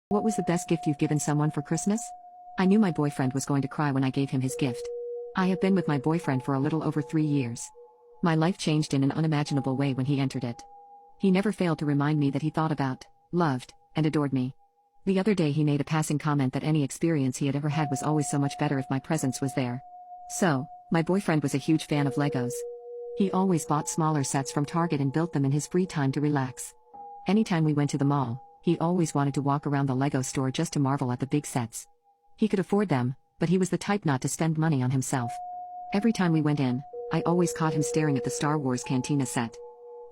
What was the best gift you've given someone for Christmas? I knew my boyfriend was going to cry when I gave him his gift. I have been with my boyfriend for a little over 3 years. My life changed in an unimaginable way when he entered it. He never failed to remind me that he thought about, loved, and adored me. The other day he made a passing comment that any experience he had ever had was always so much better if my presence was there. So, my boyfriend was a huge fan of Legos. He always bought smaller sets from Target and built them in his free time to relax. Anytime we went to the mall, he always wanted to walk around the Lego store just to marvel at the big sets. He could afford them, but he was the type not to spend money on himself. Every time we went in, I always caught him staring at the Star Wars Cantina set.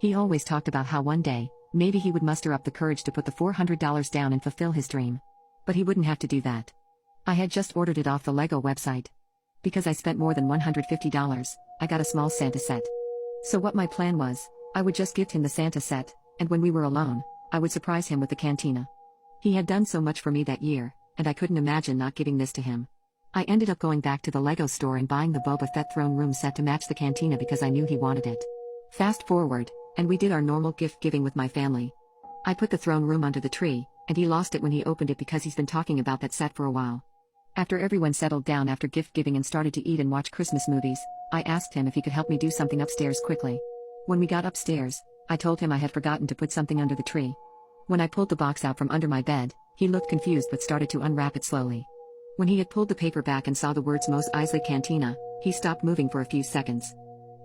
He always talked about how one day, maybe he would muster up the courage to put the $400 down and fulfill his dream. But he wouldn't have to do that. I had just ordered it off the Lego website. Because I spent more than $150, I got a small Santa set. So what my plan was, I would just gift him the Santa set, and when we were alone, I would surprise him with the cantina. He had done so much for me that year, and I couldn't imagine not giving this to him. I ended up going back to the Lego store and buying the Boba Fett throne room set to match the cantina because I knew he wanted it. Fast forward, and we did our normal gift giving with my family. I put the throne room under the tree, and he lost it when he opened it because he's been talking about that set for a while. After everyone settled down after gift giving and started to eat and watch Christmas movies, I asked him if he could help me do something upstairs quickly. When we got upstairs, I told him I had forgotten to put something under the tree. When I pulled the box out from under my bed, he looked confused but started to unwrap it slowly. When he had pulled the paper back and saw the words Mos Eisley Cantina, he stopped moving for a few seconds.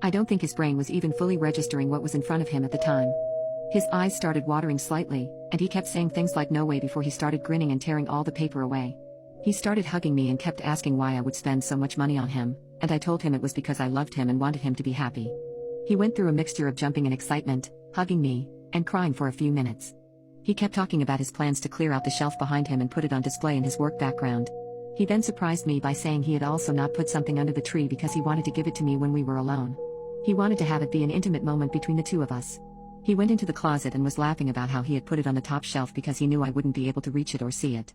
I don't think his brain was even fully registering what was in front of him at the time. His eyes started watering slightly, and he kept saying things like no way before he started grinning and tearing all the paper away. He started hugging me and kept asking why I would spend so much money on him, and I told him it was because I loved him and wanted him to be happy. He went through a mixture of jumping in excitement, hugging me, and crying for a few minutes. He kept talking about his plans to clear out the shelf behind him and put it on display in his work background. He then surprised me by saying he had also not put something under the tree because he wanted to give it to me when we were alone. He wanted to have it be an intimate moment between the two of us. He went into the closet and was laughing about how he had put it on the top shelf because he knew I wouldn't be able to reach it or see it.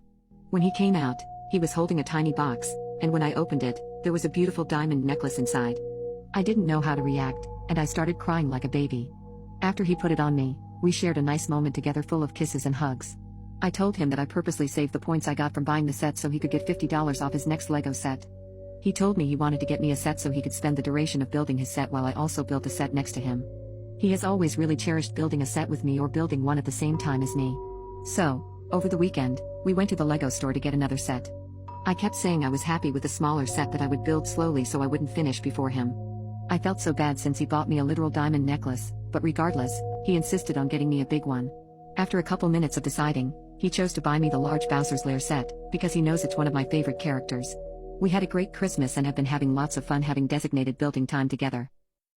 When he came out, he was holding a tiny box, and when I opened it, there was a beautiful diamond necklace inside. I didn't know how to react, and I started crying like a baby. After he put it on me, we shared a nice moment together full of kisses and hugs. I told him that I purposely saved the points I got from buying the set so he could get $50 off his next Lego set. He told me he wanted to get me a set so he could spend the duration of building his set while I also built a set next to him. He has always really cherished building a set with me or building one at the same time as me. So, over the weekend, we went to the Lego store to get another set. I kept saying I was happy with the smaller set that I would build slowly so I wouldn't finish before him. I felt so bad since he bought me a literal diamond necklace, but regardless, he insisted on getting me a big one. After a couple minutes of deciding, he chose to buy me the large Bowser's Lair set, because he knows it's one of my favorite characters. We had a great Christmas and have been having lots of fun having designated building time together.